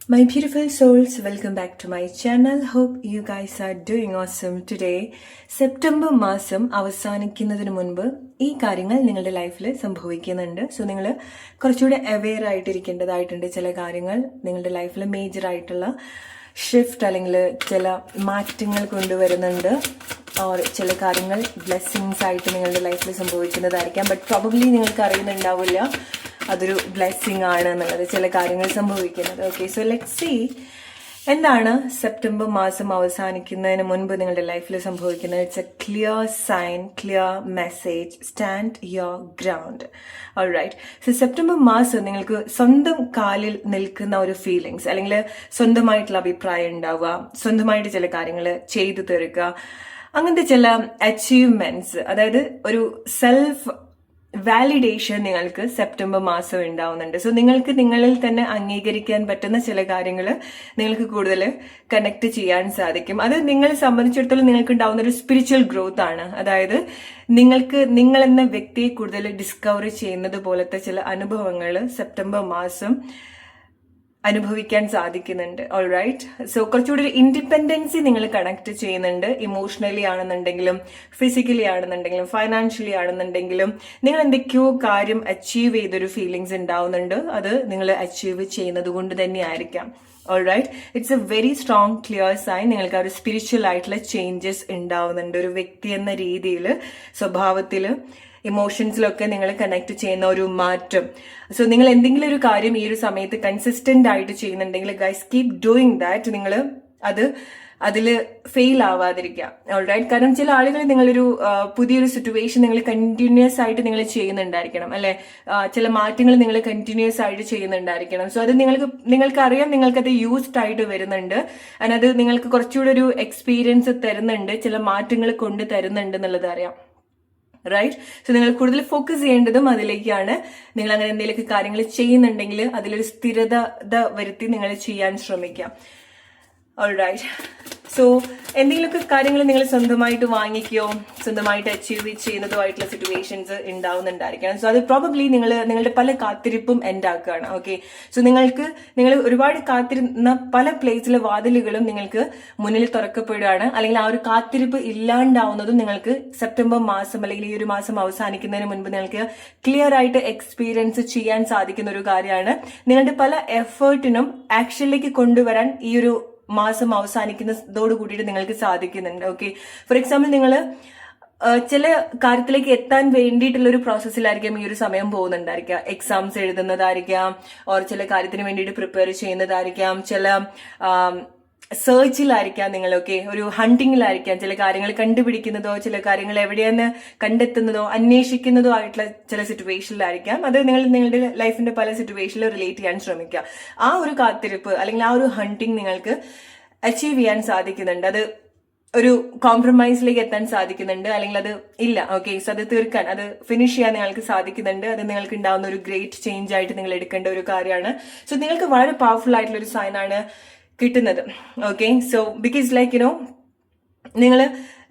My beautiful souls, welcome back to my channel. Hope you guys are doing awesome today. September മാസം അവസാനിക്കുന്നതിന് മുൻപ് ഈ കാര്യങ്ങൾ നിങ്ങളുടെ ലൈഫിൽ സംഭവിക്കുന്നുണ്ട്. സോ നിങ്ങൾ കുറച്ചുകൂടെ അവെയർ ആയിട്ടിരിക്കേണ്ടതായിട്ടുണ്ട്. ചില കാര്യങ്ങൾ നിങ്ങളുടെ ലൈഫിൽ മേജർ ആയിട്ടുള്ള ഷിഫ്റ്റ് അല്ലെങ്കിൽ ചില മാറ്റങ്ങൾ കൊണ്ടുവരുന്നുണ്ട്. ഓർ ചില കാര്യങ്ങൾ ബ്ലെസ്സിങ്സ് ആയിട്ട് നിങ്ങളുടെ ലൈഫിൽ സംഭവിക്കുന്നതായിരിക്കാം. ബട്ട് പ്രോബബ്ലി നിങ്ങൾക്ക് അറിയുന്നുണ്ടാവില്ല അതൊരു ബ്ലെസ്സിങ് ആണ് എന്നുള്ളത്, ചില കാര്യങ്ങൾ സംഭവിക്കുന്നത്. ഓക്കെ, സോ ലെറ്റ്സ് സീ എന്താണ് സെപ്റ്റംബർ മാസം അവസാനിക്കുന്നതിന് മുൻപ് നിങ്ങളുടെ ലൈഫിൽ സംഭവിക്കുന്നത്. It's a clear sign, clear message. Stand your ground. Alright, so September മാസം നിങ്ങൾക്ക് സ്വന്തം കാലിൽ നിൽക്കുന്ന ഒരു ഫീലിങ്സ് അല്ലെങ്കിൽ സ്വന്തമായിട്ടുള്ള അഭിപ്രായം ഉണ്ടാവുക, സ്വന്തമായിട്ട് ചില കാര്യങ്ങൾ ചെയ്തു തീർക്കുക, അങ്ങനത്തെ ചില അച്ചീവ്മെന്റ്സ്, അതായത് ഒരു സെൽഫ് വാലിഡേഷൻ നിങ്ങൾക്ക് സെപ്റ്റംബർ മാസം ഉണ്ടാവുന്നുണ്ട്. സോ നിങ്ങൾക്ക് നിങ്ങളിൽ തന്നെ അംഗീകരിക്കാൻ പറ്റുന്ന ചില കാര്യങ്ങൾ നിങ്ങൾക്ക് കൂടുതൽ കണക്ട് ചെയ്യാൻ സാധിക്കും. അത് നിങ്ങളെ സംബന്ധിച്ചിടത്തോളം നിങ്ങൾക്ക് ഉണ്ടാവുന്ന ഒരു സ്പിരിച്വൽ ഗ്രോത്ത് ആണ്. അതായത് നിങ്ങൾക്ക് നിങ്ങൾ എന്ന വ്യക്തിയെ കൂടുതൽ ഡിസ്കവർ ചെയ്യുന്നത് പോലത്തെ ചില അനുഭവങ്ങൾ സെപ്റ്റംബർ മാസം അനുഭവിക്കാൻ സാധിക്കുന്നുണ്ട്. ഓൾറൈറ്റ്, സോ കുറച്ചുകൂടി ഒരു ഇൻഡിപെൻഡൻസി നിങ്ങൾ കണക്ട് ചെയ്യുന്നുണ്ട്. ഇമോഷണലി ആണെന്നുണ്ടെങ്കിലും ഫിസിക്കലി ആണെന്നുണ്ടെങ്കിലും ഫൈനാൻഷ്യലി ആണെന്നുണ്ടെങ്കിലും നിങ്ങൾ എന്തൊക്കെയോ കാര്യം അച്ചീവ് ചെയ്തൊരു ഫീലിങ്സ് ഉണ്ടാവുന്നുണ്ട്. അത് നിങ്ങൾ അച്ചീവ് ചെയ്യുന്നത് കൊണ്ട് തന്നെയായിരിക്കാം. Alright, it's a very strong clear sign. നിങ്ങൾക്ക് ആ ഒരു സ്പിരിച്വൽ ആയിട്ടുള്ള ചേഞ്ചസ് ഉണ്ടാവുന്നുണ്ട്. ഒരു വ്യക്തി എന്ന രീതിയിൽ, സ്വഭാവത്തിൽ, ഇമോഷൻസിലൊക്കെ നിങ്ങൾ കണക്ട് ചെയ്യുന്ന ഒരു മാറ്റം. സോ നിങ്ങൾ എന്തെങ്കിലും ഒരു കാര്യം ഈ ഒരു സമയത്ത് കൺസിസ്റ്റന്റ് ആയിട്ട് ചെയ്യുന്നുണ്ടെങ്കിൽ ഗൈസ് കീപ് ഡൂയിങ് ദാറ്റ്. നിങ്ങൾ അതിൽ ഫെയിൽ ആവാതിരിക്കുക. ഓൾറൈറ്റ്, കാരണം ചില ആളുകൾ നിങ്ങളൊരു പുതിയൊരു സിറ്റുവേഷൻ നിങ്ങൾ കണ്ടിന്യൂസ് ആയിട്ട് നിങ്ങൾ ചെയ്യുന്നുണ്ടായിരിക്കണം, അല്ലെ? ചില മാറ്റങ്ങൾ നിങ്ങൾ കണ്ടിന്യൂസ് ആയിട്ട് ചെയ്യുന്നുണ്ടായിരിക്കണം. സോ അത് നിങ്ങൾക്കറിയാം, നിങ്ങൾക്കത് യൂസ്ഡ് ആയിട്ട് വരുന്നുണ്ട്. അത് നിങ്ങൾക്ക് കുറച്ചുകൂടെ ഒരു എക്സ്പീരിയൻസ് തരുന്നുണ്ട്, ചില മാറ്റങ്ങൾ കൊണ്ട് തരുന്നുണ്ട് എന്നുള്ളത് അറിയാം. റൈറ്റ്, സോ നിങ്ങൾ കൂടുതൽ ഫോക്കസ് ചെയ്യേണ്ടതും അതിലേക്കാണ്. നിങ്ങൾ അങ്ങനെ എന്തെങ്കിലുമൊക്കെ കാര്യങ്ങൾ ചെയ്യുന്നുണ്ടെങ്കിൽ അതിലൊരു സ്ഥിരത വരുത്തി നിങ്ങൾ ചെയ്യാൻ ശ്രമിക്കാം. ഓൾറൈറ്റ്, സോ എന്തെങ്കിലുമൊക്കെ കാര്യങ്ങൾ നിങ്ങൾ സ്വന്തമായിട്ട് വാങ്ങിക്കുകയോ സ്വന്തമായിട്ട് അച്ചീവ് ചെയ്യുന്നതോ ആയിട്ടുള്ള സിറ്റുവേഷൻസ് ഉണ്ടാവുന്നുണ്ടായിരിക്കണം. സോ അത് പ്രോബബ്ലി നിങ്ങളുടെ പല കാത്തിരിപ്പും എൻഡ് ആക്കുകയാണ്. ഓക്കെ, സോ നിങ്ങൾ ഒരുപാട് കാത്തിരുന്ന പല പ്ലേസിലെ വാതിലുകളും നിങ്ങൾക്ക് മുന്നിൽ തുറക്കപ്പെടുകയാണ്. അല്ലെങ്കിൽ ആ ഒരു കാത്തിരിപ്പ് ഇല്ലാണ്ടാവുന്നതും നിങ്ങൾക്ക് സെപ്റ്റംബർ മാസം അല്ലെങ്കിൽ ഈ ഒരു മാസം അവസാനിക്കുന്നതിന് മുൻപ് നിങ്ങൾക്ക് ക്ലിയർ ആയിട്ട് എക്സ്പീരിയൻസ് ചെയ്യാൻ സാധിക്കുന്ന ഒരു കാര്യമാണ്. നിങ്ങളുടെ പല എഫേർട്ടിനും ആക്ഷനിലേക്ക് കൊണ്ടുവരാൻ ഈ ഒരു മാസം അവസാനിക്കുന്നതോട് കൂടിയിട്ട് നിങ്ങൾക്ക് സാധിക്കുന്നുണ്ട്. ഓക്കെ, ഫോർ എക്സാമ്പിൾ നിങ്ങൾ ചില കാര്യത്തിലേക്ക് എത്താൻ വേണ്ടിയിട്ടുള്ള ഒരു പ്രോസസ്സിലായിരിക്കാം ഈ ഒരു സമയം പോകുന്നുണ്ടായിരിക്കാം. എക്സാംസ് എഴുതുന്നതായിരിക്കാം, ഓർ ചില കാര്യത്തിന് വേണ്ടിയിട്ട് പ്രിപ്പയർ ചെയ്യുന്നതായിരിക്കാം, ചില സെർച്ചിലായിരിക്കാം, നിങ്ങളൊക്കെ ഒരു ഹണ്ടിങ്ങിലായിരിക്കാം, ചില കാര്യങ്ങൾ കണ്ടുപിടിക്കുന്നതോ ചില കാര്യങ്ങൾ എവിടെയെന്ന് കണ്ടെത്തുന്നതോ അന്വേഷിക്കുന്നതോ ആയിട്ടുള്ള ചില സിറ്റുവേഷനിലായിരിക്കാം. അത് നിങ്ങളുടെ ലൈഫിന്റെ പല സിറ്റുവേഷനിൽ റിലേറ്റ് ചെയ്യാൻ ശ്രമിക്കുക. ആ ഒരു കാത്തിരിപ്പ് അല്ലെങ്കിൽ ആ ഒരു ഹണ്ടിങ് നിങ്ങൾക്ക് അച്ചീവ് ചെയ്യാൻ സാധിക്കുന്നുണ്ട്. അത് ഒരു കോംപ്രമൈസിലേക്ക് എത്താൻ സാധിക്കുന്നുണ്ട്, അല്ലെങ്കിൽ അത് ഇല്ല. ഓക്കെ, സോ അത് തീർക്കാൻ, അത് ഫിനിഷ് ചെയ്യാൻ നിങ്ങൾക്ക് സാധിക്കുന്നുണ്ട്. അത് നിങ്ങൾക്ക് ഉണ്ടാവുന്ന ഒരു ഗ്രേറ്റ് ചേഞ്ച് ആയിട്ട് നിങ്ങൾ എടുക്കേണ്ട ഒരു കാര്യമാണ്. സോ നിങ്ങൾക്ക് വളരെ പവർഫുൾ ആയിട്ടുള്ള ഒരു സൈനാണ് കിട്ടുന്നത്. ഓക്കെ, സോ ബിക്കോസ് ലൈക്ക്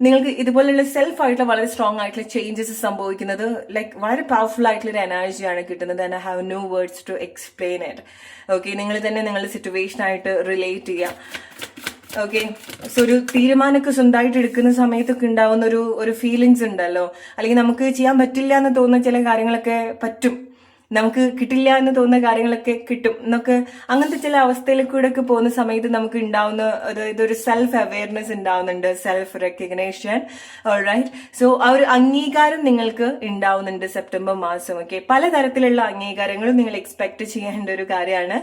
നിങ്ങൾക്ക് ഇതുപോലുള്ള സെൽഫ് ആയിട്ടുള്ള വളരെ സ്ട്രോങ് ആയിട്ടുള്ള ചേഞ്ചസ് സംഭവിക്കുന്നത് ലൈക്ക് വളരെ പവർഫുൾ ആയിട്ടുള്ള ഒരു എനർജിയാണ് കിട്ടുന്നത്. And I have no words to explain it. Okay, നിങ്ങൾ തന്നെ നിങ്ങളുടെ സിറ്റുവേഷൻ ആയിട്ട് റിലേറ്റ് ചെയ്യാം. ഓക്കെ, സോ ഒരു തീരുമാനമൊക്കെ സ്വന്തമായിട്ട് എടുക്കുന്ന സമയത്തൊക്കെ ഉണ്ടാവുന്ന ഒരു ഫീലിങ്സ് ഉണ്ടല്ലോ, അല്ലെങ്കിൽ നമുക്ക് ചെയ്യാൻ പറ്റില്ല എന്ന് തോന്നുന്ന ചില കാര്യങ്ങളൊക്കെ പറ്റും, നമുക്ക് കിട്ടില്ല എന്ന് തോന്നുന്ന കാര്യങ്ങളൊക്കെ കിട്ടും എന്നൊക്കെ, അങ്ങനത്തെ ചില അവസ്ഥയിൽ കൂടെ ഒക്കെ പോകുന്ന സമയത്ത് നമുക്ക് ഉണ്ടാവുന്ന ഇതൊരു സെൽഫ് അവെയർനെസ് ഉണ്ടാവുന്നുണ്ട്, സെൽഫ് റെക്കഗ്നേഷൻ. ഓൾറൈറ്റ്, സോ ആ ഒരു അംഗീകാരം നിങ്ങൾക്ക് ഉണ്ടാവുന്നുണ്ട് സെപ്റ്റംബർ മാസം. ഓക്കെ, പലതരത്തിലുള്ള അംഗീകാരങ്ങളും നിങ്ങൾ എക്സ്പെക്ട് ചെയ്യേണ്ട ഒരു കാര്യമാണ്.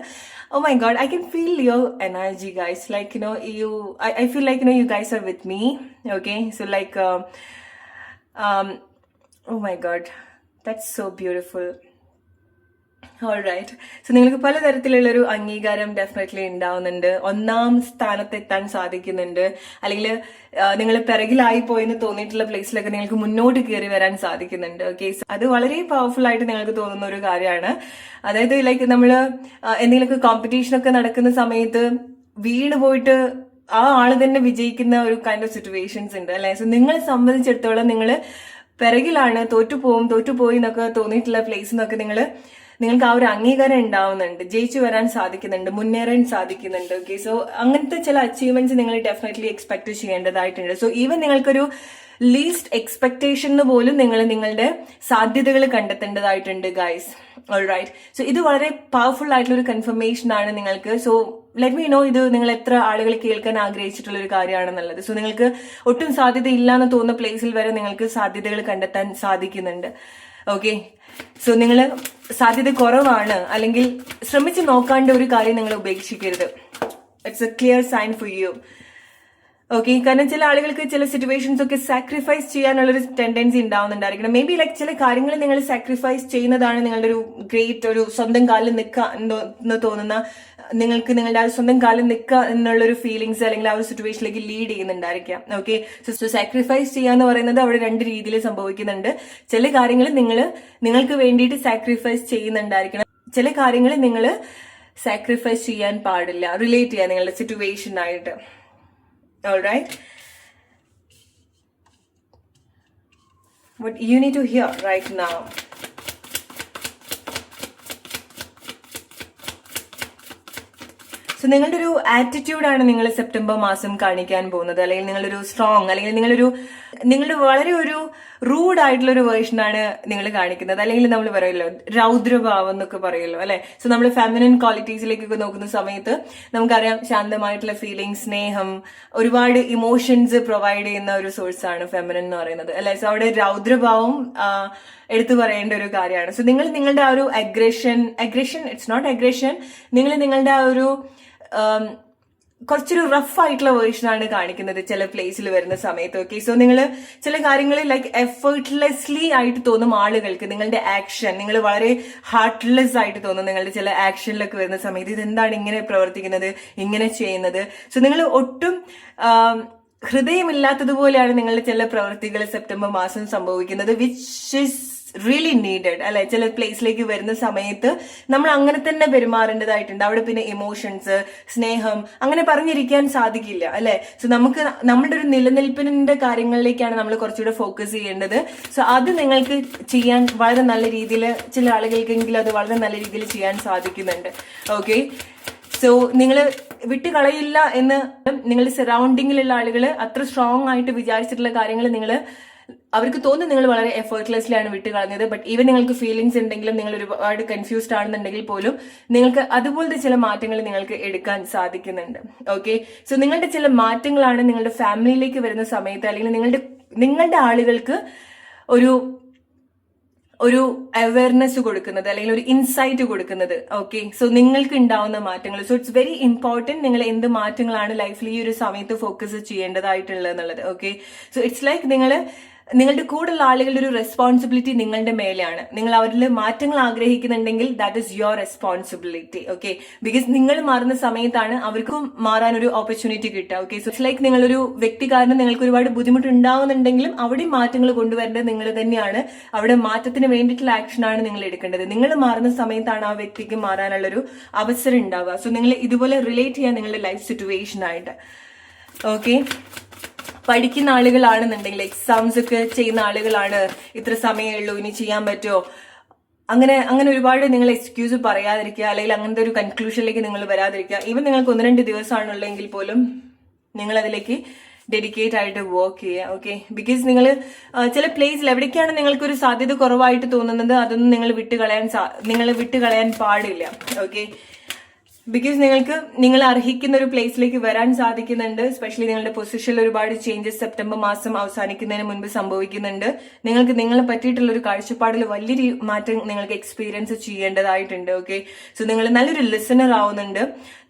Oh my God, I can feel your energy, guys. Like, I feel like, you guys are with me. Okay, so like, oh my God, that's so beautiful. Alright, so നിങ്ങൾക്ക് പലതരത്തിലുള്ളൊരു അംഗീകാരം definitely ഉണ്ടാവുന്നുണ്ട്. ഒന്നാം സ്ഥാനത്തെത്താൻ സാധിക്കുന്നുണ്ട്, അല്ലെങ്കിൽ നിങ്ങൾ പിറകിലായി പോയെന്ന് തോന്നിയിട്ടുള്ള പ്ലേസിലൊക്കെ നിങ്ങൾക്ക് മുന്നോട്ട് കയറി വരാൻ സാധിക്കുന്നുണ്ട്. ഓക്കെ, അത് വളരെ പവർഫുൾ ആയിട്ട് നിങ്ങൾക്ക് തോന്നുന്ന ഒരു കാര്യമാണ്. അതായത് ലൈക്ക് നമ്മൾ എന്തെങ്കിലുമൊക്കെ കോമ്പറ്റീഷനൊക്കെ നടക്കുന്ന സമയത്ത് വീണ് പോയിട്ട് ആ ആള് തന്നെ വിജയിക്കുന്ന ഒരു കൈൻഡ് ഓഫ് സിറ്റുവേഷൻസ് ഉണ്ട്, അല്ലെ? സോ നിങ്ങളെ സംബന്ധിച്ചിടത്തോളം നിങ്ങൾ പിറകിലാണ്, തോറ്റുപോയി എന്നൊക്കെ തോന്നിയിട്ടുള്ള പ്ലേസിൽ നിന്നൊക്കെ നിങ്ങൾ നിങ്ങൾക്ക് ആ ഒരു അംഗീകാരം ഉണ്ടാവുന്നുണ്ട്, ജയിച്ചു വരാൻ സാധിക്കുന്നുണ്ട്, മുന്നേറാൻ സാധിക്കുന്നുണ്ട്. ഓക്കെ, സോ അങ്ങനത്തെ ചില അച്ചീവ്മെന്റ്സ് നിങ്ങൾ ഡെഫിനറ്റ്ലി എക്സ്പെക്ട് ചെയ്യേണ്ടതായിട്ടുണ്ട്. സോ ഈവൻ നിങ്ങൾക്കൊരു ലീസ്റ്റ് എക്സ്പെക്ടേഷന് പോലും നിങ്ങൾ നിങ്ങളുടെ സാധ്യതകൾ കണ്ടെത്തേണ്ടതായിട്ടുണ്ട് ഗൈസ്. ഓൾറൈറ്റ്, സോ ഇത് വളരെ പവർഫുൾ ആയിട്ടുള്ള ഒരു കൺഫർമേഷൻ ആണ് നിങ്ങൾക്ക്. സോ ലെറ്റ് മീ നോ ഇത് നിങ്ങൾ എത്ര ആളുകൾ കേൾക്കാൻ ആഗ്രഹിച്ചിട്ടുള്ള ഒരു കാര്യമാണെന്നുള്ളത്. സോ നിങ്ങൾക്ക് ഒട്ടും സാധ്യത ഇല്ല എന്ന് തോന്നുന്ന പ്ലേസിൽ വരെ നിങ്ങൾക്ക് സാധ്യതകൾ കണ്ടെത്താൻ സാധിക്കുന്നുണ്ട്. ഓക്കെ, സോ നിങ്ങൾ സാധ്യത കുറവാണ് അല്ലെങ്കിൽ ശ്രമിച്ച് നോക്കാണ്ട് ഒരു കാര്യം നിങ്ങൾ ഉപേക്ഷിക്കരുത്. It's a clear sign for you. Okay, കാരണം ചില ആളുകൾക്ക് ചില സിറ്റുവേഷൻസ് ഒക്കെ സാക്രിഫൈസ് ചെയ്യാനുള്ളൊരു ടെൻഡൻസി ഉണ്ടാവുന്നുണ്ടായിരിക്കണം. മേ ബി ലൈക്ക് ചില കാര്യങ്ങൾ നിങ്ങൾ സാക്രിഫൈസ് ചെയ്യുന്നതാണ് നിങ്ങളുടെ ഒരു ഗ്രേറ്റ് ഒരു സ്വന്തം കാലിൽ നിൽക്കുക എന്ന് തോന്നുന്ന, നിങ്ങൾക്ക് നിങ്ങളുടെ ആ സ്വന്തം കാലിൽ നിൽക്കുക എന്നുള്ളൊരു ഫീലിങ്സ് അല്ലെങ്കിൽ ആ ഒരു സിറ്റുവേഷനിലേക്ക് ലീഡ് ചെയ്യുന്നുണ്ടായിരിക്കാം. ഓക്കെ, സോ സാക്രിഫൈസ് ചെയ്യാന്ന് പറയുന്നത് അവിടെ രണ്ട് രീതിയിൽ സംഭവിക്കുന്നുണ്ട്. ചില കാര്യങ്ങൾ നിങ്ങൾക്ക് വേണ്ടിയിട്ട് സാക്രിഫൈസ് ചെയ്യുന്നുണ്ടായിരിക്കണം, ചില കാര്യങ്ങൾ നിങ്ങൾ സാക്രിഫൈസ് ചെയ്യാൻ പാടില്ല, റിലേറ്റ് ചെയ്യാൻ നിങ്ങളുടെ സിറ്റുവേഷനായിട്ട്. Alright, what you need to hear right now. So നിങ്ങളുടെ ഒരു ആറ്റിറ്റ്യൂഡാണ് നിങ്ങൾ സെപ്റ്റംബർ മാസം കാണിക്കാൻ പോകുന്നത്. അല്ലെങ്കിൽ നിങ്ങളൊരു സ്ട്രോങ് അല്ലെങ്കിൽ നിങ്ങളുടെ വളരെ ഒരു റൂഡ് ആയിട്ടുള്ള ഒരു വേർഷനാണ് നിങ്ങൾ കാണിക്കുന്നത്. അല്ലെങ്കിൽ നമ്മൾ പറയുമല്ലോ രൗദ്രഭാവം എന്നൊക്കെ പറയുമല്ലോ അല്ലെ. സോ നമ്മൾ ഫെമിനിൻ ക്വാളിറ്റീസിലേക്കൊക്കെ നോക്കുന്ന സമയത്ത് നമുക്കറിയാം ശാന്തമായിട്ടുള്ള ഫീലിംഗ്, സ്നേഹം, ഒരുപാട് ഇമോഷൻസ് പ്രൊവൈഡ് ചെയ്യുന്ന ഒരു സോഴ്സ് ആണ് ഫെമിനിൻ എന്ന് പറയുന്നത് അല്ലെ. സോ അവിടെ രൗദ്രഭാവം എടുത്തു പറയേണ്ട ഒരു കാര്യമാണ്. സോ നിങ്ങളുടെ ആ ഒരു അഗ്രഷൻ ഇറ്റ്സ് നോട്ട് അഗ്രഷൻ, നിങ്ങളുടെ ആ ഒരു കുറച്ചൊരു റഫ് ആയിട്ടുള്ള വേർഷനാണ് കാണിക്കുന്നത് ചില പ്ലേസിൽ വരുന്ന സമയത്ത്. ഓക്കെ, സോ നിങ്ങൾ ചില കാര്യങ്ങൾ ലൈക്ക് എഫേർട്ട്ലെസ്ലി ആയിട്ട് തോന്നും ആളുകൾക്ക്. നിങ്ങളുടെ ആക്ഷൻ നിങ്ങൾ വളരെ ഹാർട്ട്ലെസ് ആയിട്ട് തോന്നും നിങ്ങളുടെ ചില ആക്ഷനിലൊക്കെ വരുന്ന സമയത്ത്. ഇതെന്താണ് ഇങ്ങനെ പ്രവർത്തിക്കുന്നത്, ഇങ്ങനെ ചെയ്യുന്നത്? സോ നിങ്ങൾ ഒട്ടും ഹൃദയമില്ലാത്തതുപോലെയാണ് നിങ്ങളുടെ ചില പ്രവൃത്തികൾ സെപ്റ്റംബർ മാസം സംഭവിക്കുന്നത്, വിച്ച് ഇസ് റിയലി നീഡഡ് അല്ലെ. ചില പ്ലേസിലേക്ക് വരുന്ന സമയത്ത് നമ്മൾ അങ്ങനെ തന്നെ പെരുമാറേണ്ടതായിട്ടുണ്ട്. അവിടെ പിന്നെ ഇമോഷൻസ്, സ്നേഹം അങ്ങനെ പറഞ്ഞിരിക്കാൻ സാധിക്കില്ല അല്ലെ. സോ നമ്മുടെ ഒരു നിലനിൽപ്പിന്റെ കാര്യങ്ങളിലേക്കാണ് നമ്മൾ കുറച്ചുകൂടെ ഫോക്കസ് ചെയ്യേണ്ടത്. സോ അത് നിങ്ങൾക്ക് ചെയ്യാൻ വളരെ നല്ല രീതിയിൽ, ചില ആളുകൾക്കെങ്കിലും അത് വളരെ നല്ല രീതിയിൽ ചെയ്യാൻ സാധിക്കുന്നുണ്ട്. ഓക്കെ, സോ നിങ്ങൾ വിട്ടുകളയില്ല എന്ന് നിങ്ങളുടെ സറൗണ്ടിങ്ങിലുള്ള ആളുകൾ അത്ര സ്ട്രോങ് ആയിട്ട് വിചാരിച്ചിട്ടുള്ള കാര്യങ്ങൾ അവർക്ക് തോന്നുന്നു നിങ്ങൾ വളരെ എഫേർട്ട്ലെസ്ലി ആണ് വിട്ടുകളഞ്ഞത്. ബട്ട് ഈവൻ നിങ്ങൾക്ക് ഫീലിംഗ്സ് ഉണ്ടെങ്കിലും, നിങ്ങൾ ഒരുപാട് കൺഫ്യൂസ്ഡ് ആണെന്നുണ്ടെങ്കിൽ പോലും നിങ്ങൾക്ക് അതുപോലത്തെ ചില മാറ്റങ്ങൾ നിങ്ങൾക്ക് എടുക്കാൻ സാധിക്കുന്നുണ്ട്. ഓക്കെ, സോ നിങ്ങളുടെ ചില മാറ്റങ്ങളാണ് നിങ്ങളുടെ ഫാമിലിയിലേക്ക് വരുന്ന സമയത്ത് അല്ലെങ്കിൽ നിങ്ങളുടെ ആളുകൾക്ക് ഒരു അവയർനെസ് കൊടുക്കുന്നത് അല്ലെങ്കിൽ ഒരു ഇൻസൈറ്റ് കൊടുക്കുന്നത്. ഓക്കെ, സോ നിങ്ങൾക്ക് ഉണ്ടാവുന്ന മാറ്റങ്ങൾ. സോ ഇറ്റ്സ് വെരി ഇമ്പോർട്ടന്റ് നിങ്ങൾ എന്ത് മാറ്റങ്ങളാണ് ലൈഫിൽ ഈ ഒരു സമയത്ത് ഫോക്കസ് ചെയ്യേണ്ടതായിട്ടുള്ളത് എന്നുള്ളത്. ഓക്കെ, സോ ഇറ്റ്സ് ലൈക്ക് നിങ്ങളുടെ കൂടെയുള്ള ആളുകളുടെ ഒരു റെസ്പോൺസിബിലിറ്റി നിങ്ങളുടെ മേലെയാണ്. നിങ്ങൾ അവരിൽ മാറ്റങ്ങൾ ആഗ്രഹിക്കുന്നുണ്ടെങ്കിൽ that is your responsibility. Okay, because നിങ്ങൾ മാറുന്ന സമയത്താണ് അവർക്കും മാറാൻ ഒരു ഓപ്പർച്യൂണിറ്റി കിട്ടുക. ഓക്കെ, സോ ഇറ്റ്സ് ലൈക്ക് നിങ്ങളൊരു വ്യക്തി കാരണം നിങ്ങൾക്ക് ഒരുപാട് ബുദ്ധിമുട്ട് ഉണ്ടാവുന്നുണ്ടെങ്കിലും അവിടെ മാറ്റങ്ങൾ കൊണ്ടുവരേണ്ടത് നിങ്ങൾ തന്നെയാണ്. അവിടെ മാറ്റത്തിന് വേണ്ടിയിട്ടുള്ള ആക്ഷനാണ് നിങ്ങൾ എടുക്കേണ്ടത്. നിങ്ങൾ മാറുന്ന സമയത്താണ് ആ വ്യക്തിക്ക് മാറാനുള്ളൊരു അവസരം ഉണ്ടാവുക. സോ നിങ്ങൾ ഇതുപോലെ റിലേറ്റ് ചെയ്യാൻ നിങ്ങളുടെ ലൈഫ് സിറ്റുവേഷൻ ആയിട്ട്. ഓക്കെ, പഠിക്കുന്ന ആളുകളാണെന്നുണ്ടെങ്കിൽ എക്സാംസ് ഒക്കെ ചെയ്യുന്ന ആളുകളാണ്, ഇത്ര സമയമേ ഉള്ളൂ ഇനി ചെയ്യാൻ പറ്റുമോ, അങ്ങനെ ഒരുപാട് നിങ്ങൾ എക്സ്ക്യൂസ് പറയാതിരിക്കുക അല്ലെങ്കിൽ അങ്ങനത്തെ ഒരു കൺക്ലൂഷനിലേക്ക് നിങ്ങൾ വരാതിരിക്കുക. ഈവൻ നിങ്ങൾക്ക് 1-2 ദിവസമാണുള്ളെങ്കിൽ പോലും നിങ്ങൾ അതിലേക്ക് ഡെഡിക്കേറ്റ് ആയിട്ട് വർക്ക് ചെയ്യുക. ഓക്കെ, ബിക്കോസ് നിങ്ങൾ ചില പ്ലേസിൽ എവിടേക്കാണ് നിങ്ങൾക്കൊരു സാധ്യത കുറവായിട്ട് തോന്നുന്നത് അതൊന്നും നിങ്ങൾ വിട്ടുകളയാൻ പാടില്ല. ഓക്കെ, ബിക്കോസ് നിങ്ങൾ അർഹിക്കുന്ന ഒരു പ്ലേസിലേക്ക് വരാൻ സാധിക്കുന്നുണ്ട്. എസ്പെഷ്യലി നിങ്ങളുടെ പൊസിഷനിൽ ഒരുപാട് ചേഞ്ചസ് സെപ്റ്റംബർ മാസം അവസാനിക്കുന്നതിന് മുൻപ് സംഭവിക്കുന്നുണ്ട്. നിങ്ങൾക്ക് നിങ്ങളെ പറ്റിയിട്ടുള്ള ഒരു കാഴ്ചപ്പാടിൽ വലിയൊരു മാറ്റം നിങ്ങൾക്ക് എക്സ്പീരിയൻസ് ചെയ്യേണ്ടതായിട്ടുണ്ട്. ഓക്കെ, സോ നിങ്ങൾ നല്ലൊരു ലിസണർ ആവുന്നുണ്ട്.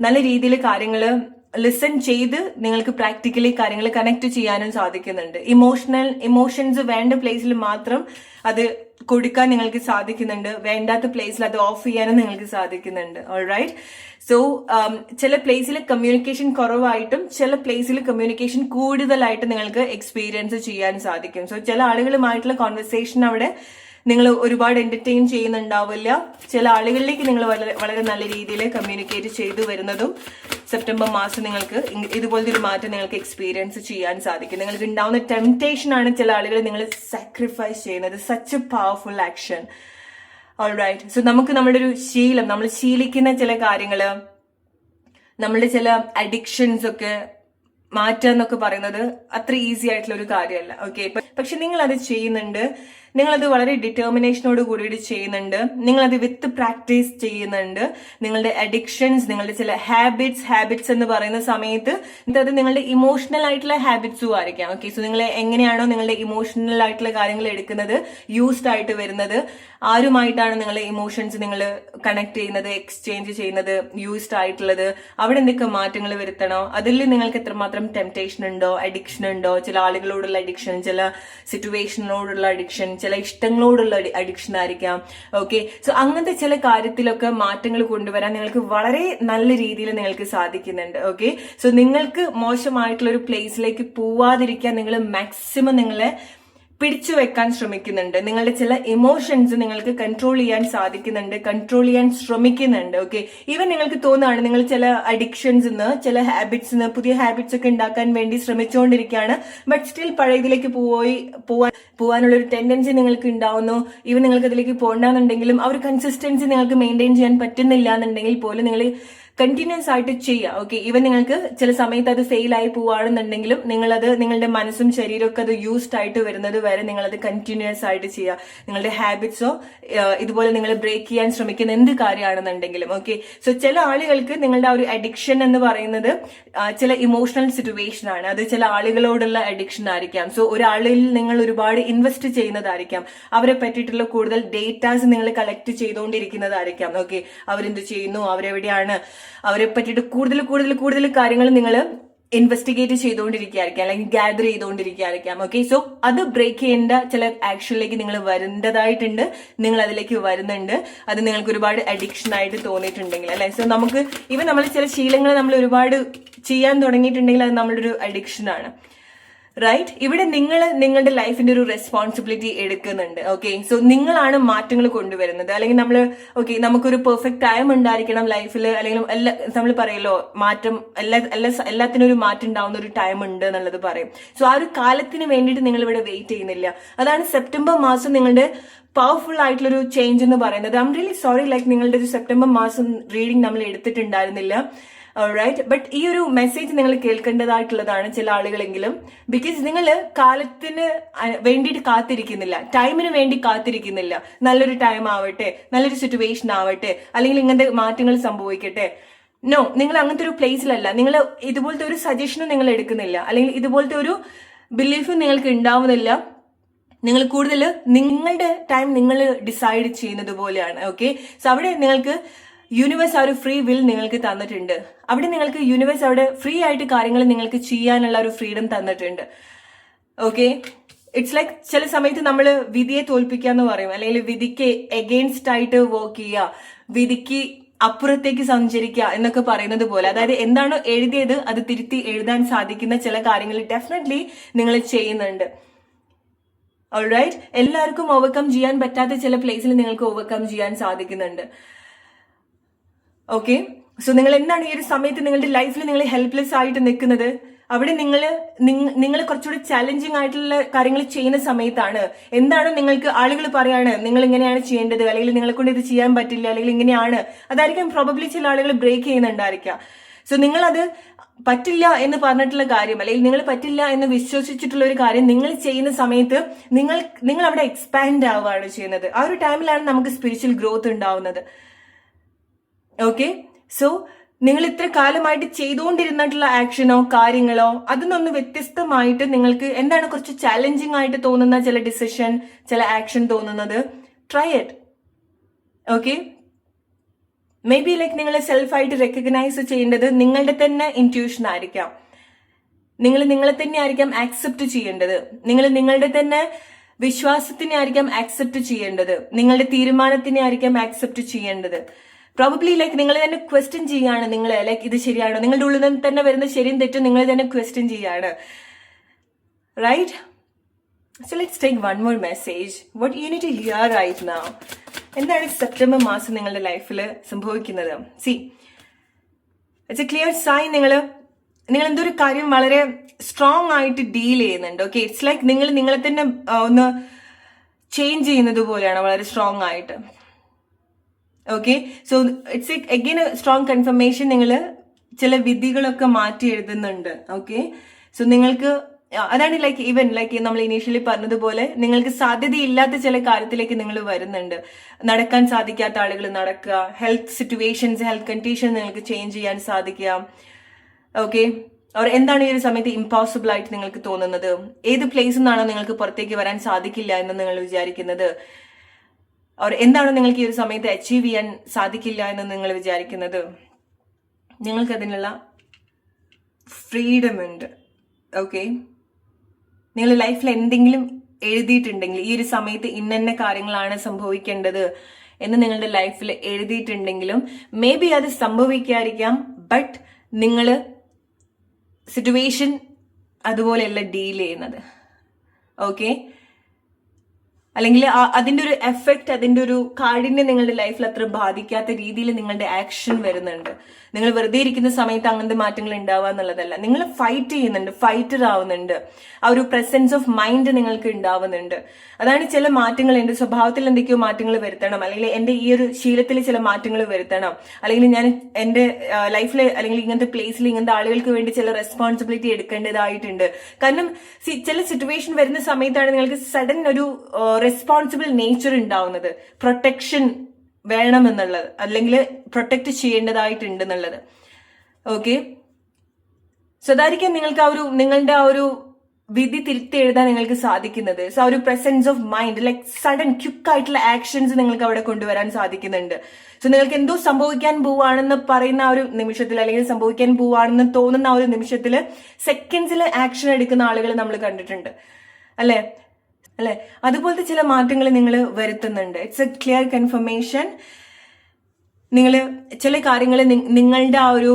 നല്ല രീതിയിൽ കാര്യങ്ങൾ ലിസൺ ചെയ്ത് നിങ്ങൾക്ക് പ്രാക്ടിക്കലി കാര്യങ്ങൾ കണക്ട് ചെയ്യാനും സാധിക്കുന്നുണ്ട്. ഇമോഷൻസ് വേണ്ട പ്ലേസിൽ മാത്രം അത് കൊടുക്കാൻ നിങ്ങൾക്ക് സാധിക്കുന്നുണ്ട്. വേണ്ടാത്ത പ്ലേസിൽ അത് ഓഫ് ചെയ്യാനും നിങ്ങൾക്ക് സാധിക്കുന്നുണ്ട്. ഓൾറൈറ്റ്, സോ ചില പ്ലേസിൽ കമ്മ്യൂണിക്കേഷൻ കുറവായിട്ടും ചില പ്ലേസിൽ കമ്മ്യൂണിക്കേഷൻ കൂടുതലായിട്ട് നിങ്ങൾക്ക് എക്സ്പീരിയൻസ് ചെയ്യാൻ സാധിക്കും. സോ ചില ആളുകളുമായിട്ടുള്ള കോൺവെർസേഷൻ അവിടെ നിങ്ങൾ ഒരുപാട് എന്റർടൈൻ ചെയ്യുന്നുണ്ടാവില്ല. ചില ആളുകളിലേക്ക് നിങ്ങൾ വളരെ നല്ല രീതിയിൽ കമ്മ്യൂണിക്കേറ്റ് ചെയ്തു വരുന്നതും സെപ്റ്റംബർ മാസം നിങ്ങൾക്ക് ഇതുപോലത്തെ ഒരു മാറ്റം നിങ്ങൾക്ക് എക്സ്പീരിയൻസ് ചെയ്യാൻ സാധിക്കും. നിങ്ങൾക്ക് ഉണ്ടാവുന്ന ടെംപ്ടേഷൻ ആണ് ചില ആളുകൾ നിങ്ങൾ സാക്രിഫൈസ് ചെയ്യുന്നത്. Such a powerful action. Alright. So നമുക്ക് നമ്മുടെ ഒരു ശീലം, നമ്മൾ ശീലിക്കുന്ന ചില കാര്യങ്ങള്, നമ്മളുടെ ചില അഡിക്ഷൻസ് ഒക്കെ മാറ്റുക എന്നൊക്കെ പറയുന്നത് അത്ര ഈസി ആയിട്ടുള്ള ഒരു കാര്യമല്ല. ഓക്കെ, പക്ഷെ നിങ്ങൾ അത് ചെയ്യുന്നുണ്ട്, നിങ്ങളത് വളരെ ഡിറ്റർമിനേഷനോട് കൂടിയിട്ട് ചെയ്യുന്നുണ്ട്, നിങ്ങളത് വിത്ത് പ്രാക്ടീസ് ചെയ്യുന്നുണ്ട്. നിങ്ങളുടെ അഡിക്ഷൻസ്, നിങ്ങളുടെ ചില ഹാബിറ്റ്സ് എന്ന് പറയുന്ന സമയത്ത് അത് നിങ്ങളുടെ ഇമോഷണൽ ആയിട്ടുള്ള ഹാബിറ്റ്സും ആയിരിക്കാം. ഓക്കെ, സോ നിങ്ങൾ എങ്ങനെയാണോ നിങ്ങളുടെ ഇമോഷണൽ ആയിട്ടുള്ള കാര്യങ്ങൾ എടുക്കുന്നത്, യൂസ്ഡ് ആയിട്ട് വരുന്നത്, ആരുമായിട്ടാണ് നിങ്ങളുടെ ഇമോഷൻസ് നിങ്ങൾ കണക്ട് ചെയ്യുന്നത്, എക്സ്ചേഞ്ച് ചെയ്യുന്നത്, യൂസ്ഡ് ആയിട്ടുള്ളത്, അവിടെ എന്തൊക്കെ മാറ്റങ്ങൾ വരുത്തണോ, അതിൽ നിങ്ങൾക്ക് എത്രമാത്രം ടെംപ്റ്റേഷൻ ഉണ്ടോ, അഡിക്ഷൻ ഉണ്ടോ, ചില ആളുകളോടുള്ള അഡിക്ഷൻ, ചില സിറ്റുവേഷനോടുള്ള അഡിക്ഷൻ, ചില ഇഷ്ടങ്ങളോടുള്ള അഡിക്ഷൻ ആയിരിക്കാം. ഓക്കെ, സോ അങ്ങനത്തെ ചില കാര്യത്തിലൊക്കെ മാറ്റങ്ങൾ കൊണ്ടുവരാൻ നിങ്ങൾക്ക് വളരെ നല്ല രീതിയിൽ നിങ്ങൾക്ക് സാധിക്കുന്നുണ്ട്. ഓക്കെ, സോ നിങ്ങൾക്ക് മോശമായിട്ടുള്ള ഒരു പ്ലേസിലേക്ക് പോവാതിരിക്കാൻ നിങ്ങൾ മാക്സിമം നിങ്ങളെ പിടിച്ചു വെക്കാൻ ശ്രമിക്കുന്നുണ്ട്. നിങ്ങളുടെ ചില ഇമോഷൻസ് നിങ്ങൾക്ക് കൺട്രോൾ ചെയ്യാൻ സാധിക്കുന്നുണ്ട്, കൺട്രോൾ ചെയ്യാൻ ശ്രമിക്കുന്നുണ്ട്. ഓക്കെ, ഈവൻ നിങ്ങൾക്ക് തോന്നുകയാണ് നിങ്ങൾ ചില അഡിക്ഷൻസ് ചില ഹാബിറ്റ്സ് പുതിയ ഹാബിറ്റ്സ് ഒക്കെ ഉണ്ടാക്കാൻ വേണ്ടി ശ്രമിച്ചുകൊണ്ടിരിക്കുകയാണ്, ബട്ട് സ്റ്റിൽ പഴയതിലേക്ക് പോവാനുള്ള ഒരു ടെൻഡൻസി നിങ്ങൾക്ക് ഉണ്ടാവുന്നു. ഈവൻ നിങ്ങൾക്ക് അതിലേക്ക് പോകണ്ടെന്നുണ്ടെങ്കിലും ആ ഒരു കൺസിസ്റ്റൻസി നിങ്ങൾക്ക് മെയിൻറ്റെയിൻ ചെയ്യാൻ പറ്റുന്നില്ല എന്നുണ്ടെങ്കിൽ പോലും നിങ്ങൾ കണ്ടിന്യൂസ് ആയിട്ട് ചെയ്യുക. ഓക്കെ, ഈവൻ നിങ്ങൾക്ക് ചില സമയത്ത് അത് ഫെയിൽ ആയി പോവാണെന്നുണ്ടെങ്കിലും നിങ്ങളത് നിങ്ങളുടെ മനസ്സും ശരീരമൊക്കെ അത് യൂസ്ഡ് ആയിട്ട് വരുന്നത് വരെ നിങ്ങളത് കണ്ടിന്യൂസ് ആയിട്ട് ചെയ്യുക. നിങ്ങളുടെ ഹാബിറ്റ്സോ ഇതുപോലെ നിങ്ങൾ ബ്രേക്ക് ചെയ്യാൻ ശ്രമിക്കുന്ന എന്ത് കാര്യമാണെന്നുണ്ടെങ്കിലും. ഓക്കെ, സോ ചില ആളുകൾക്ക് നിങ്ങളുടെ ആ ഒരു അഡിക്ഷൻ എന്ന് പറയുന്നത് ചില ഇമോഷണൽ സിറ്റുവേഷൻ ആണ്, അത് ചില ആളുകളോടുള്ള അഡിക്ഷൻ ആയിരിക്കാം. സോ ഒരാളിൽ നിങ്ങൾ ഒരുപാട് ഇൻവെസ്റ്റ് ചെയ്യുന്നതായിരിക്കാം, അവരെ പറ്റിയിട്ടുള്ള കൂടുതൽ ഡേറ്റാസ് നിങ്ങൾ കളക്ട് ചെയ്തുകൊണ്ടിരിക്കുന്നതായിരിക്കാം. ഓക്കെ, അവരെന്ത് ചെയ്യുന്നു, അവരെവിടെയാണ്, അവരെ പറ്റിയിട്ട് കൂടുതൽ കാര്യങ്ങൾ നിങ്ങൾ ഇൻവെസ്റ്റിഗേറ്റ് ചെയ്തുകൊണ്ടിരിക്കുകയായിരിക്കാം, അല്ലെങ്കിൽ ഗ്യാദർ ചെയ്തുകൊണ്ടിരിക്കുകയായിരിക്കാം. ഓക്കെ, സോ അത് ബ്രേക്ക് ചെയ്യേണ്ട ചില ആക്ഷനിലേക്ക് നിങ്ങൾ വരേണ്ടതായിട്ടുണ്ട്, നിങ്ങൾ അതിലേക്ക് വരുന്നുണ്ട്. അത് നിങ്ങൾക്ക് ഒരുപാട് അഡിക്ഷൻ ആയിട്ട് തോന്നിയിട്ടുണ്ടെങ്കിൽ അല്ലെ. സോ നമുക്ക് ഇവൻ നമ്മൾ ചില ശീലങ്ങൾ നമ്മൾ ഒരുപാട് ചെയ്യാൻ തുടങ്ങിയിട്ടുണ്ടെങ്കിൽ അത് നമ്മളുടെ ഒരു അഡിക്ഷൻ ആണ്. റൈറ്റ്, ഇവിടെ നിങ്ങൾ നിങ്ങളുടെ ലൈഫിന്റെ ഒരു റെസ്പോൺസിബിലിറ്റി എടുക്കുന്നുണ്ട്. ഓക്കെ, സോ നിങ്ങളാണ് മാറ്റങ്ങൾ കൊണ്ടുവരുന്നത്. അല്ലെങ്കിൽ ഓക്കെ, നമുക്കൊരു പെർഫെക്റ്റ് ടൈം ഉണ്ടായിരിക്കണം ലൈഫിൽ, അല്ലെങ്കിൽ നമ്മൾ പറയല്ലോ മാറ്റം എല്ലാത്തിനും ഒരു മാറ്റം ഉണ്ടാവുന്ന ഒരു ടൈം ഉണ്ട് എന്നുള്ളത് പറയും. സോ ആ ഒരു കാലത്തിന് വേണ്ടിയിട്ട് നിങ്ങൾ ഇവിടെ വെയിറ്റ് ചെയ്യുന്നില്ല. അതാണ് സെപ്റ്റംബർ മാസം നിങ്ങളുടെ പവർഫുൾ ആയിട്ടുള്ള ഒരു ചേഞ്ച് എന്ന് പറയുന്നത്. I am really sorry, like നിങ്ങളുടെ ഒരു സെപ്റ്റംബർ മാസം റീഡിംഗ് നമ്മൾ എടുത്തിട്ടുണ്ടായിരുന്നില്ല. റൈറ്റ്, ബട്ട് ഈ ഒരു മെസ്സേജ് നിങ്ങൾ കേൾക്കേണ്ടതായിട്ടുള്ളതാണ് ചില ആളുകളെങ്കിലും. ബിക്കോസ് നിങ്ങൾ കാലത്തിന് വേണ്ടിയിട്ട് കാത്തിരിക്കുന്നില്ല, ടൈമിന് വേണ്ടി കാത്തിരിക്കുന്നില്ല. നല്ലൊരു ടൈം ആവട്ടെ, നല്ലൊരു സിറ്റുവേഷൻ ആവട്ടെ, അല്ലെങ്കിൽ ഇങ്ങനത്തെ മാറ്റങ്ങൾ സംഭവിക്കട്ടെ. നോ, നിങ്ങൾ അങ്ങനത്തെ ഒരു പ്ലേസിലല്ല. നിങ്ങൾ ഇതുപോലത്തെ ഒരു സജഷനും നിങ്ങൾ എടുക്കുന്നില്ല, അല്ലെങ്കിൽ ഇതുപോലത്തെ ഒരു ബിലീഫും നിങ്ങൾക്ക് ഉണ്ടാവുന്നില്ല. നിങ്ങൾ കൂടുതൽ നിങ്ങളുടെ ടൈം നിങ്ങൾ ഡിസൈഡ് ചെയ്യുന്നത് പോലെയാണ്. ഓക്കെ, സോ അവിടെ നിങ്ങൾക്ക് യൂണിവേഴ്സ് ആ ഒരു ഫ്രീ വിൽ നിങ്ങൾക്ക് തന്നിട്ടുണ്ട്. അവിടെ നിങ്ങൾക്ക് യൂണിവേഴ്സ് അവിടെ ഫ്രീ ആയിട്ട് കാര്യങ്ങൾ നിങ്ങൾക്ക് ചെയ്യാനുള്ള ഒരു ഫ്രീഡം തന്നിട്ടുണ്ട്. ഓക്കെ, ഇറ്റ്സ് ലൈക്ക് ചില സമയത്ത് നമ്മൾ വിധിയെ തോൽപ്പിക്കുക എന്ന് പറയും, അല്ലെങ്കിൽ വിധിക്ക് എഗെയിൻസ്റ്റ് ആയിട്ട് വർക്ക് ചെയ്യുക, വിധിക്ക് അപ്പുറത്തേക്ക് സഞ്ചരിക്കുക എന്നൊക്കെ പറയുന്നത് പോലെ. അതായത് എന്താണോ എഴുതിയത് അത് തിരുത്തി എഴുതാൻ സാധിക്കുന്ന ചില കാര്യങ്ങൾ ഡെഫിനറ്റ്ലി നിങ്ങൾ ചെയ്യുന്നുണ്ട്. ഓൾറൈറ്റ്, എല്ലാവർക്കും ഓവർകം ചെയ്യാൻ പറ്റാത്ത ചില പ്ലേസിൽ നിങ്ങൾക്ക് ഓവർകം ചെയ്യാൻ സാധിക്കുന്നുണ്ട്. ഓക്കെ, സോ നിങ്ങൾ എന്താണ് ഈ ഒരു സമയത്ത് നിങ്ങളുടെ ലൈഫിൽ നിങ്ങൾ ഹെൽപ്ലെസ് ആയിട്ട് നിൽക്കുന്നത്? അവിടെ നിങ്ങൾ കുറച്ചുകൂടി ചാലഞ്ചിങ് ആയിട്ടുള്ള കാര്യങ്ങൾ ചെയ്യുന്ന സമയത്താണ് എന്താണോ നിങ്ങൾക്ക് ആളുകൾ പറയാണ് നിങ്ങൾ ഇങ്ങനെയാണ് ചെയ്യേണ്ടത്, അല്ലെങ്കിൽ നിങ്ങളെ കൊണ്ട് ഇത് ചെയ്യാൻ പറ്റില്ല, അല്ലെങ്കിൽ ഇങ്ങനെയാണ്, അതായിരിക്കും പ്രോബബ്ലി ചില ആളുകൾ ബ്രേക്ക് ചെയ്യുന്നുണ്ടായിരിക്കാം. സോ നിങ്ങളത് പറ്റില്ല എന്ന് പറഞ്ഞിട്ടുള്ള കാര്യം, അല്ലെങ്കിൽ നിങ്ങൾ പറ്റില്ല എന്ന് വിശ്വസിച്ചിട്ടുള്ള ഒരു കാര്യം നിങ്ങൾ ചെയ്യുന്ന സമയത്ത് നിങ്ങൾ അവിടെ എക്സ്പാൻഡ് ആവുകയാണ് ചെയ്യുന്നത്. ആ ഒരു ടൈമിലാണ് നമുക്ക് സ്പിരിച്വൽ ഗ്രോത്ത് ഉണ്ടാവുന്നത്. ഓക്കെ, സോ നിങ്ങൾ ഇത്ര കാലമായിട്ട് ചെയ്തുകൊണ്ടിരുന്നിട്ടുള്ള ആക്ഷനോ കാര്യങ്ങളോ അതിനൊന്ന് വ്യത്യസ്തമായിട്ട് നിങ്ങൾക്ക് എന്താണ് കുറച്ച് ചാലഞ്ചിങ് ആയിട്ട് തോന്നുന്ന ചില ഡിസിഷൻ, ചില ആക്ഷൻ തോന്നുന്നത്, try it. Okay, may be like നിങ്ങൾ സെൽഫായിട്ട് റെക്കഗ്നൈസ് ചെയ്യേണ്ടത് നിങ്ങളുടെ തന്നെ ഇൻറ്റ്യൂഷൻ ആയിരിക്കാം. നിങ്ങൾ നിങ്ങളെ തന്നെ ആയിരിക്കാം ആക്സെപ്റ്റ് ചെയ്യേണ്ടത്. നിങ്ങൾ നിങ്ങളുടെ തന്നെ വിശ്വാസത്തിനെ ആയിരിക്കാം ആക്സെപ്റ്റ് ചെയ്യേണ്ടത്. നിങ്ങളുടെ തീരുമാനത്തിനെ ആയിരിക്കാം ആക്സെപ്റ്റ് ചെയ്യേണ്ടത്. പ്രോബബ്ലി ലൈക്ക് നിങ്ങൾ തന്നെ ക്വസ്റ്റ്യൻ ചെയ്യാണ്, നിങ്ങൾ ലൈക്ക് ഇത് ശരിയാണോ, നിങ്ങളുടെ ഉള്ളിൽ നിന്ന് തന്നെ വരുന്ന ശരിയും തെറ്റും നിങ്ങൾ തന്നെ ക്വസ്റ്റ്യൻ ചെയ്യാണ്. Right, so let's take one more message what you need to hear right now. എന്താണ് സെപ്റ്റംബർ മാസം നിങ്ങളുടെ ലൈഫിൽ സംഭവിക്കുന്നത്? See, it's a clear sign. നിങ്ങൾ എന്തൊരു കാര്യം വളരെ സ്ട്രോങ് ആയിട്ട് ഡീൽ ചെയ്യുന്നുണ്ട്. ഓക്കെ, ഇറ്റ്സ് ലൈക്ക് നിങ്ങൾ നിങ്ങളെ തന്നെ ഒന്ന് ചേഞ്ച് ചെയ്യുന്നത് പോലെയാണ്, വളരെ സ്ട്രോങ് ആയിട്ട്. Okay, so it's again A strong confirmation. നിങ്ങൾ ചില വിധികളൊക്കെ മാറ്റി എഴുതുന്നുണ്ട്. ഓക്കെ, സോ നിങ്ങൾക്ക് അതാണ് ലൈക്ക് നമ്മൾ ഇനീഷ്യലി പറഞ്ഞതുപോലെ നിങ്ങൾക്ക് സാധ്യതയില്ലാത്ത ചില കാര്യത്തിലേക്ക് നിങ്ങൾ വരുന്നുണ്ട്. നടക്കാൻ സാധിക്കാത്ത ആളുകൾ നടക്കുക, ഹെൽത്ത് സിറ്റുവേഷൻസ്, ഹെൽത്ത് കണ്ടീഷൻ നിങ്ങൾക്ക് ചേഞ്ച് ചെയ്യാൻ സാധിക്കുക. ഓക്കെ, അവർ എന്താണ് ഈ ഒരു സമയത്ത് ഇമ്പോസിബിൾ ആയിട്ട് നിങ്ങൾക്ക് തോന്നുന്നത്? ഏത് പ്ലേസിൽ നിന്നാണോ നിങ്ങൾക്ക് പുറത്തേക്ക് വരാൻ സാധിക്കില്ല എന്ന് നിങ്ങൾ വിചാരിക്കുന്നത്? അവർ എന്താണോ നിങ്ങൾക്ക് ഈ ഒരു സമയത്ത് അച്ചീവ് ചെയ്യാൻ സാധിക്കില്ല എന്ന് നിങ്ങൾ വിചാരിക്കുന്നത്? നിങ്ങൾക്ക് അതിനുള്ള ഫ്രീഡം ഉണ്ട്. ഓക്കെ, നിങ്ങൾ ലൈഫിൽ എന്തെങ്കിലും എഴുതിയിട്ടുണ്ടെങ്കിൽ ഈ ഒരു സമയത്ത് ഇന്ന കാര്യങ്ങളാണ് സംഭവിക്കേണ്ടത് എന്ന് നിങ്ങളുടെ ലൈഫിൽ എഴുതിയിട്ടുണ്ടെങ്കിലും മേ ബി അത് സംഭവിക്കാതിരിക്കാം. ബട്ട് നിങ്ങൾ സിറ്റുവേഷൻ അതുപോലെയല്ല ഡീൽ ചെയ്യുന്നത്. ഓക്കെ, അല്ലെങ്കിൽ അതിന്റെ ഒരു എഫക്റ്റ്, അതിന്റെ ഒരു കാഠിന്യം നിങ്ങളുടെ ലൈഫിൽ അത്ര ബാധിക്കാത്ത രീതിയിൽ നിങ്ങളുടെ ആക്ഷൻ വരുന്നുണ്ട്. നിങ്ങൾ വെറുതെ ഇരിക്കുന്ന സമയത്ത് അങ്ങനത്തെ മാറ്റങ്ങൾ ഉണ്ടാവുക എന്നുള്ളതല്ല, നിങ്ങൾ ഫൈറ്റ് ചെയ്യുന്നുണ്ട്, ഫൈറ്റർ ആവുന്നുണ്ട്. ആ ഒരു പ്രസൻസ് ഓഫ് മൈൻഡ് നിങ്ങൾക്ക് ഉണ്ടാവുന്നുണ്ട്. അതാണ് ചില മാറ്റങ്ങൾ, എന്റെ സ്വഭാവത്തിൽ എന്തൊക്കെയോ മാറ്റങ്ങൾ വരുത്തണം, അല്ലെങ്കിൽ എന്റെ ഈ ഒരു ശീലത്തിൽ ചില മാറ്റങ്ങൾ വരുത്തണം, അല്ലെങ്കിൽ ഞാൻ എന്റെ ലൈഫിൽ അല്ലെങ്കിൽ ഇങ്ങനത്തെ പ്ലേസിൽ ഇങ്ങനത്തെ ആളുകൾക്ക് വേണ്ടി ചില റെസ്പോൺസിബിലിറ്റി എടുക്കേണ്ടതായിട്ടുണ്ട്. കാരണം ചില സിറ്റുവേഷൻ വരുന്ന സമയത്താണ് നിങ്ങൾക്ക് സഡൻ ഒരു റെസ്പോൺസിബിൾ നേച്ചർ ഉണ്ടാവുന്നത്. പ്രൊട്ടക്ഷൻ വേണമെന്നുള്ളത്, അല്ലെങ്കിൽ പ്രൊട്ടക്ട് ചെയ്യേണ്ടതായിട്ടുണ്ട് എന്നുള്ളത്. ഓക്കെ, സോ അതായിരിക്കും നിങ്ങൾക്ക് നിങ്ങളുടെ ആ ഒരു വിധി തിരുത്തി എഴുതാൻ നിങ്ങൾക്ക് സാധിക്കുന്നത്. സോ ആ ഒരു presence of mind, like sudden quick ആയിട്ടുള്ള ആക്ഷൻസ് നിങ്ങൾക്ക് അവിടെ കൊണ്ടുവരാൻ സാധിക്കുന്നുണ്ട്. സോ നിങ്ങൾക്ക് എന്തോ സംഭവിക്കാൻ പോവാണെന്ന് പറയുന്ന ആ ഒരു നിമിഷത്തിൽ, അല്ലെങ്കിൽ സംഭവിക്കാൻ പോവാണെന്ന് തോന്നുന്ന ആ ഒരു നിമിഷത്തിൽ സെക്കൻഡ്സിൽ ആക്ഷൻ എടുക്കുന്ന ആളുകൾ നമ്മൾ കണ്ടിട്ടുണ്ട്, അല്ലെ? അതുപോലത്തെ ചില മാറ്റങ്ങൾ നിങ്ങൾ വരുത്തുന്നുണ്ട്. It's a clear confirmation. നിങ്ങൾ ചില കാര്യങ്ങൾ നിങ്ങളുടെ ആ ഒരു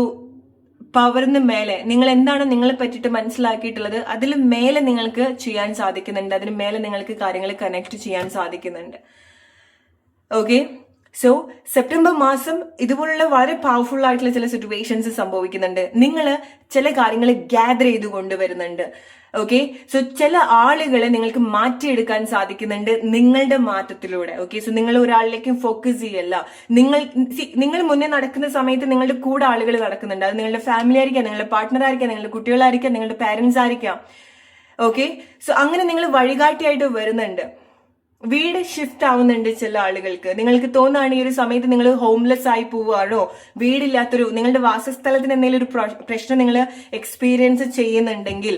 പവറിന് മേലെ, നിങ്ങൾ എന്താണ് നിങ്ങളെ പറ്റിയിട്ട് മനസ്സിലാക്കിയിട്ടുള്ളത് അതിൽ മേലെ നിങ്ങൾക്ക് ചെയ്യാൻ സാധിക്കുന്നുണ്ട്. അതിന് മേലെ നിങ്ങൾക്ക് കാര്യങ്ങൾ കണക്ട് ചെയ്യാൻ സാധിക്കുന്നുണ്ട്. ഓക്കെ, സോ സെപ്റ്റംബർ മാസം ഇതുപോലുള്ള വളരെ പവർഫുൾ ആയിട്ടുള്ള ചില സിറ്റുവേഷൻസ് സംഭവിക്കുന്നുണ്ട്. നിങ്ങൾ ചില കാര്യങ്ങൾ ഗ്യാദർ ചെയ്ത് കൊണ്ടുവരുന്നുണ്ട്. ഓക്കെ, സോ ചില ആളുകളെ നിങ്ങൾക്ക് മാറ്റിയെടുക്കാൻ സാധിക്കുന്നുണ്ട് നിങ്ങളുടെ മാറ്റത്തിലൂടെ. ഓക്കെ, സോ നിങ്ങൾ ഒരാളിലേക്കും ഫോക്കസ് ചെയ്യല്ല. നിങ്ങൾ മുന്നേ നടക്കുന്ന സമയത്ത് നിങ്ങളുടെ കൂടെ ആളുകൾ നടക്കുന്നുണ്ട്. അത് നിങ്ങളുടെ ഫാമിലി ആയിരിക്കാം, നിങ്ങളുടെ പാർട്ട്ണർ ആയിരിക്കാം, നിങ്ങളുടെ കുട്ടികളായിരിക്കാം, നിങ്ങളുടെ പാരന്റ്സ് ആയിരിക്കാം. ഓക്കെ, സോ അങ്ങനെ നിങ്ങൾ വഴികാട്ടിയായിട്ട് വരുന്നുണ്ട്. വീട് ഷിഫ്റ്റ് ആവുന്നുണ്ട് ചില ആളുകൾക്ക്. നിങ്ങൾക്ക് തോന്നുകയാണ് ഈ ഒരു സമയത്ത് നിങ്ങൾ ഹോംലെസ് ആയി പോവുകയാണോ, വീടില്ലാത്തൊരു, നിങ്ങളുടെ വാസസ്ഥലത്തിന് എന്തെങ്കിലും ഒരു പ്രശ്നം നിങ്ങൾ എക്സ്പീരിയൻസ് ചെയ്യുന്നുണ്ടെങ്കിൽ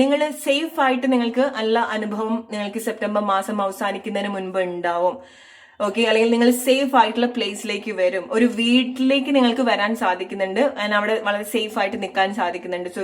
നിങ്ങൾ സേഫ് ആയിട്ട് നിങ്ങൾക്ക് നല്ല അനുഭവം നിങ്ങൾക്ക് സെപ്റ്റംബർ മാസം അവസാനിക്കുന്നതിന് മുൻപ് ഉണ്ടാവും. ഓക്കെ, അല്ലെങ്കിൽ നിങ്ങൾ സേഫ് ആയിട്ടുള്ള പ്ലേസിലേക്ക് വരും. ഒരു വീട്ടിലേക്ക് നിങ്ങൾക്ക് വരാൻ സാധിക്കുന്നുണ്ട്, അവിടെ വളരെ സേഫ് ആയിട്ട് നിൽക്കാൻ സാധിക്കുന്നുണ്ട്. സോ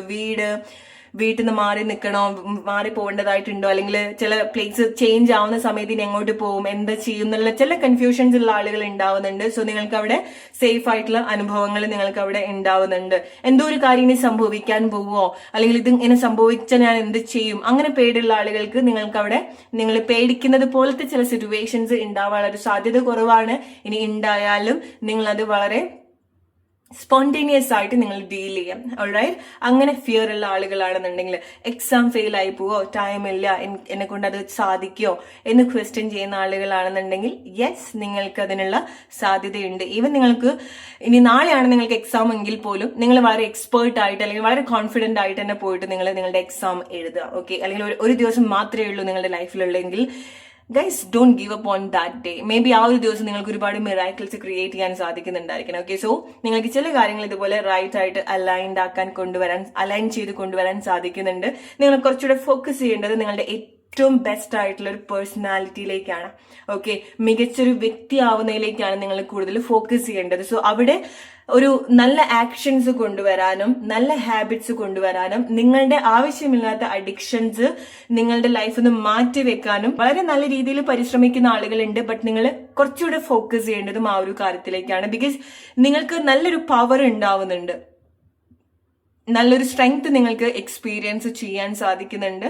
വീട്ടിൽ നിന്ന് മാറി നിൽക്കണോ, മാറി പോകേണ്ടതായിട്ടുണ്ടോ, അല്ലെങ്കിൽ ചില പ്ലേസ് ചേഞ്ച് ആവുന്ന സമയത്ത് ഇനി എങ്ങോട്ട് പോകും, എന്താ ചെയ്യും എന്നുള്ള ചില കൺഫ്യൂഷൻസ് ഉള്ള ആളുകൾ ഉണ്ടാവുന്നുണ്ട്. സോ നിങ്ങൾക്ക് അവിടെ സേഫ് ആയിട്ടുള്ള അനുഭവങ്ങൾ നിങ്ങൾക്ക് അവിടെ ഉണ്ടാവുന്നുണ്ട്. എന്തോ ഒരു കാര്യം ഇനി സംഭവിക്കാൻ പോവോ, അല്ലെങ്കിൽ ഇത് ഇങ്ങനെ സംഭവിച്ചാൽ ഞാൻ എന്ത് ചെയ്യും, അങ്ങനെ പേടിയുള്ള ആളുകൾക്ക് നിങ്ങൾക്ക് അവിടെ നിങ്ങൾ പേടിക്കുന്നത് പോലത്തെ ചില സിറ്റുവേഷൻസ് ഉണ്ടാവാനുള്ള ഒരു സാധ്യത കുറവാണ്. ഇനി ഉണ്ടായാലും നിങ്ങൾ അത് വളരെ സ്പോണ്ടേനിയസ് ആയിട്ട് നിങ്ങൾ ഡീൽ ചെയ്യാം. ഓൾറൈറ്റ്, അങ്ങനെ ഫിയർ ഉള്ള ആളുകളാണെന്നുണ്ടെങ്കിൽ എക്സാം ഫെയിൽ ആയി പോവോ, ടൈം ഇല്ല, എന്നെ കൊണ്ട് അത് സാധിക്കോ എന്ന് ക്വസ്റ്റ്യൻ ചെയ്യുന്ന ആളുകളാണെന്നുണ്ടെങ്കിൽ യെസ്, നിങ്ങൾക്ക് അതിനുള്ള സാധ്യതയുണ്ട്. ഈവൻ നിങ്ങൾക്ക് ഇനി നാളെയാണ് നിങ്ങൾക്ക് എക്സാം എങ്കിൽ പോലും നിങ്ങൾ വളരെ എക്സ്പേർട്ട് ആയിട്ട് അല്ലെങ്കിൽ വളരെ കോൺഫിഡന്റ് ആയിട്ട് തന്നെ പോയിട്ട് നിങ്ങളുടെ എക്സാം എഴുതുക. ഓക്കെ, അല്ലെങ്കിൽ ഒരു ദിവസം മാത്രമേ ഉള്ളൂ നിങ്ങളുടെ ലൈഫിലുള്ളെങ്കിൽ guys, don't give up on that day. Maybe ആ ഒരു ദിവസം നിങ്ങൾക്ക് ഒരുപാട് മിറാക്കിൾസ് ക്രിയേറ്റ് ചെയ്യാൻ സാധിക്കുന്നുണ്ടായിരിക്കണം. ഓക്കെ, സോ നിങ്ങൾക്ക് ചില കാര്യങ്ങൾ ഇതുപോലെ റൈറ്റ് ആയിട്ട് അലൈൻ ചെയ്ത് കൊണ്ടുവരാൻ സാധിക്കുന്നുണ്ട്. നിങ്ങൾ കുറച്ചുകൂടെ ഫോക്കസ് ചെയ്യേണ്ടത് നിങ്ങളുടെ ഏറ്റവും ബെസ്റ്റ് ആയിട്ടുള്ള ഒരു പേഴ്സണാലിറ്റിയിലേക്കാണ്. ഓക്കെ, മികച്ചൊരു വ്യക്തി ആവുന്നതിലേക്കാണ് നിങ്ങൾ കൂടുതൽ ഫോക്കസ് ചെയ്യേണ്ടത്. സോ അവിടെ ഒരു നല്ല ആക്ഷൻസ് കൊണ്ടുവരാനും നല്ല ഹാബിറ്റ്സ് കൊണ്ടുവരാനും നിങ്ങളുടെ ആവശ്യമില്ലാത്ത അഡിക്ഷൻസ് നിങ്ങളുടെ ലൈഫിൽ നിന്ന് മാറ്റിവെക്കാനും വളരെ നല്ല രീതിയിൽ പരിശ്രമിക്കുന്ന ആളുകളുണ്ട്. ബട്ട് നിങ്ങൾ കുറച്ചുകൂടെ ഫോക്കസ് ചെയ്യേണ്ടതും ആ ഒരു കാര്യത്തിലേക്കാണ്. ബിക്കോസ് നിങ്ങൾക്ക് നല്ലൊരു പവർ ഉണ്ടാവുന്നുണ്ട്, നല്ലൊരു സ്ട്രെങ്ത് നിങ്ങൾക്ക് എക്സ്പീരിയൻസ് ചെയ്യാൻ സാധിക്കുന്നുണ്ട്.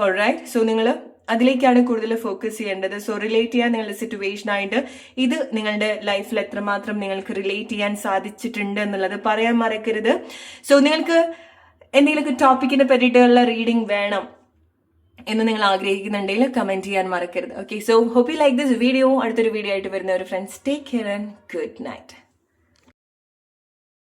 ഓൾറൈറ്റ്, സോ നിങ്ങൾ അതിലേക്കാണ് കൂടുതൽ ഫോക്കസ് ചെയ്യേണ്ടത്. സോ റിലേറ്റ് ചെയ്യാൻ നിങ്ങളുടെ സിറ്റുവേഷൻ ആയിട്ട് ഇത് നിങ്ങളുടെ ലൈഫിൽ എത്രമാത്രം നിങ്ങൾക്ക് റിലേറ്റ് ചെയ്യാൻ സാധിച്ചിട്ടുണ്ട് എന്നുള്ളത് പറയാൻ മറക്കരുത്. സോ നിങ്ങൾക്ക് എന്തെങ്കിലുമൊക്കെ ടോപ്പിക്കിനെ പറ്റിയിട്ടുള്ള റീഡിംഗ് വേണം, എന്ന് നിങ്ങൾ ആഗ്രഹിക്കുന്നുണ്ടെങ്കിൽ കമന്റ് ചെയ്യാൻ മറക്കരുത്. Okay, so hope you like this video. അടുത്തൊരു വീഡിയോ ആയിട്ട് വരുന്ന ഒരു friends, take care and good night.